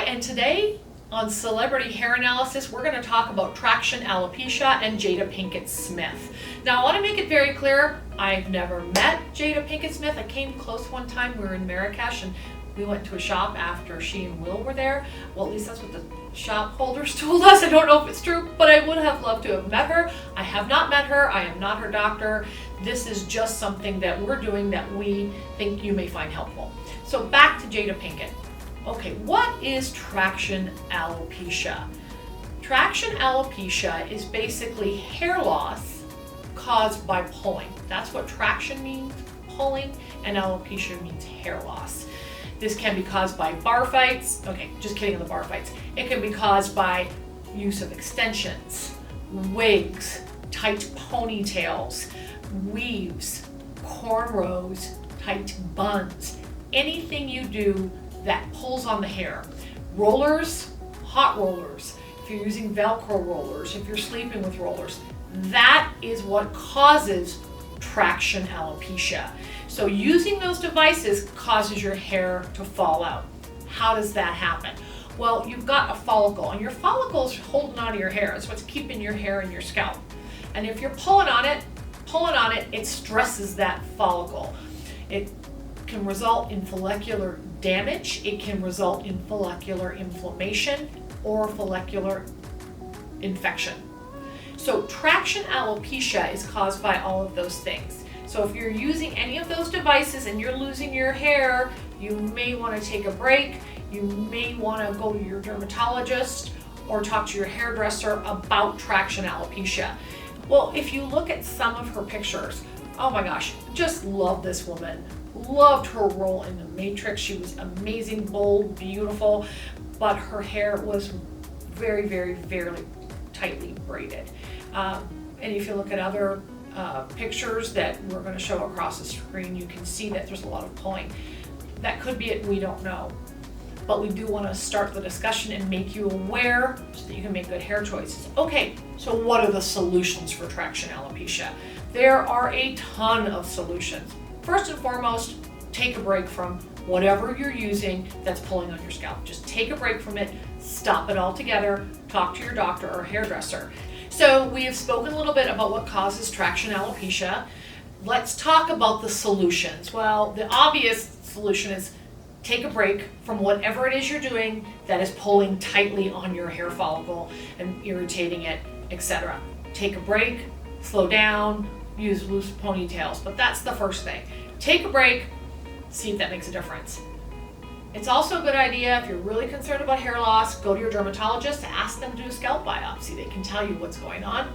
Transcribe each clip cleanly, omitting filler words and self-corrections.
and today on Celebrity Hair Analysis, we're going to talk about traction alopecia and Jada Pinkett Smith. Now, I want to make it very clear, I've never met Jada Pinkett Smith. I came close one time. We were in Marrakesh and we went to a shop after she and Will were there. Well, at least that's what the shop holders told us. I don't know if it's true, but I would have loved to have met her. I have not met her. I am not her doctor. This is just something that we're doing that we think you may find helpful. So back to Jada Pinkett. Okay, what is traction alopecia? Traction alopecia is basically hair loss caused by pulling. That's what traction means, pulling, and alopecia means hair loss. This can be caused by bar fights. Okay, just kidding on the bar fights. It can be caused by use of extensions, wigs, tight ponytails, weaves, cornrows, tight buns, anything you do that pulls on the hair. Rollers, hot rollers, if you're using Velcro rollers, if you're sleeping with rollers, that is what causes traction alopecia. So using those devices causes your hair to fall out. How does that happen? Well, you've got a follicle, and your follicle is holding onto your hair. It's what's keeping your hair in your scalp. And if you're pulling on it, it stresses that follicle. It can result in follicular damage. It can result in follicular inflammation or follicular infection. So traction alopecia is caused by all of those things. So if you're using any of those devices and you're losing your hair, you may want to take a break. You may want to go to your dermatologist or talk to your hairdresser about traction alopecia. Well, if you look at some of her pictures, oh my gosh, just love this woman. Loved her role in The Matrix. She was amazing, bold, beautiful, but her hair was very, very, very tightly braided. And if you look at other pictures that we're going to show across the screen, you can see that there's a lot of pulling. That could be it, we don't know. But we do want to start the discussion and make you aware so that you can make good hair choices. Okay, so what are the solutions for traction alopecia? There are a ton of solutions. First and foremost, take a break from whatever you're using that's pulling on your scalp. Just take a break from it, stop it altogether, talk to your doctor or hairdresser. So we have spoken a little bit about what causes traction alopecia. Let's talk about the solutions. Well, the obvious solution is take a break from whatever it is you're doing that is pulling tightly on your hair follicle and irritating it, etc. Take a break, slow down, use loose ponytails, but that's the first thing. Take a break, see if that makes a difference. It's also a good idea if you're really concerned about hair loss, go to your dermatologist, ask them to do a scalp biopsy. They can tell you what's going on.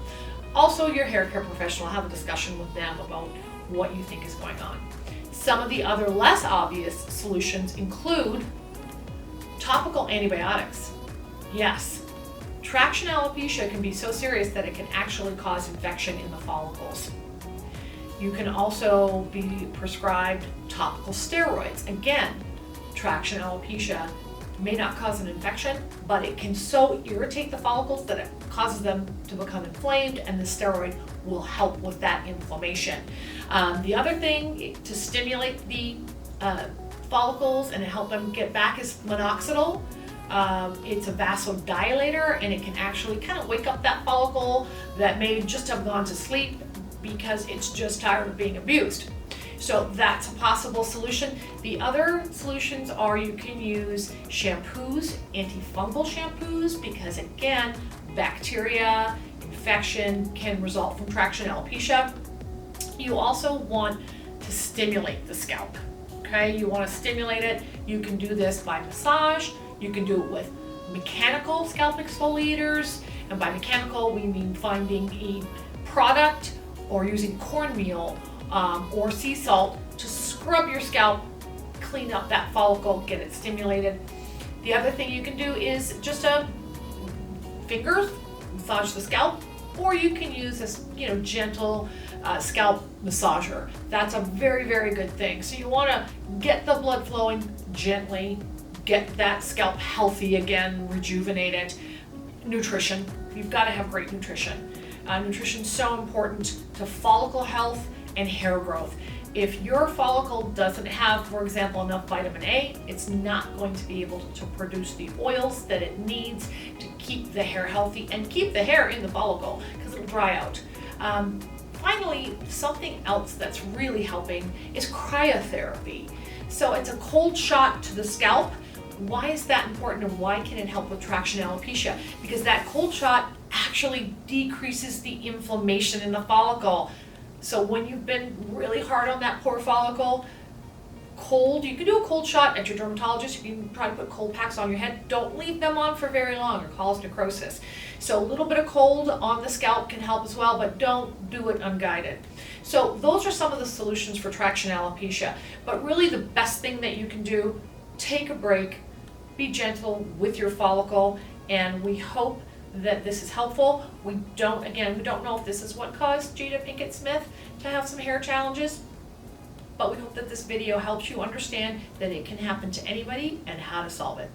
Also, your hair care professional, have a discussion with them about what you think is going on. Some of the other less obvious solutions include topical antibiotics. Yes, traction alopecia can be so serious that it can actually cause infection in the follicles. You can also be prescribed topical steroids. Again, traction alopecia may not cause an infection, but it can so irritate the follicles that it causes them to become inflamed, and the steroid will help with that inflammation. The other thing to stimulate the follicles and help them get back is minoxidil. It's a vasodilator, and it can actually kind of wake up that follicle that may just have gone to sleep because it's just tired of being abused. So that's a possible solution. The other solutions are you can use shampoos, antifungal shampoos, because again, bacteria, infection can result from traction alopecia. You also want to stimulate the scalp, okay? You want to stimulate it. You can do this by massage. You can do it with mechanical scalp exfoliators, and by mechanical, we mean finding a product or using cornmeal or sea salt to scrub your scalp, clean up that follicle, get it stimulated. The other thing you can do is just a fingers massage the scalp, or you can use this, gentle scalp massager. That's a very, very good thing. So you want to get the blood flowing gently, get that scalp healthy again, rejuvenate it. Nutrition. You've got to have great nutrition. Nutrition is so important to follicle health and hair growth. If your follicle doesn't have, for example, enough vitamin A, it's not going to be able to produce the oils that it needs to keep the hair healthy and keep the hair in the follicle, because it'll dry out. Finally, something else that's really helping is cryotherapy. So it's a cold shot to the scalp. Why is that important, and why can it help with traction alopecia? Because that cold shot actually decreases the inflammation in the follicle. So when you've been really hard on that poor follicle, cold, you can do a cold shot at your dermatologist. You can try to put cold packs on your head. Don't leave them on for very long or cause necrosis. So a little bit of cold on the scalp can help as well, but don't do it unguided. So those are some of the solutions for traction alopecia. But really the best thing that you can do, take a break, be gentle with your follicle, and we hope that this is helpful. We don't know if this is what caused Jada Pinkett Smith to have some hair challenges, but we hope that this video helps you understand that it can happen to anybody and how to solve it.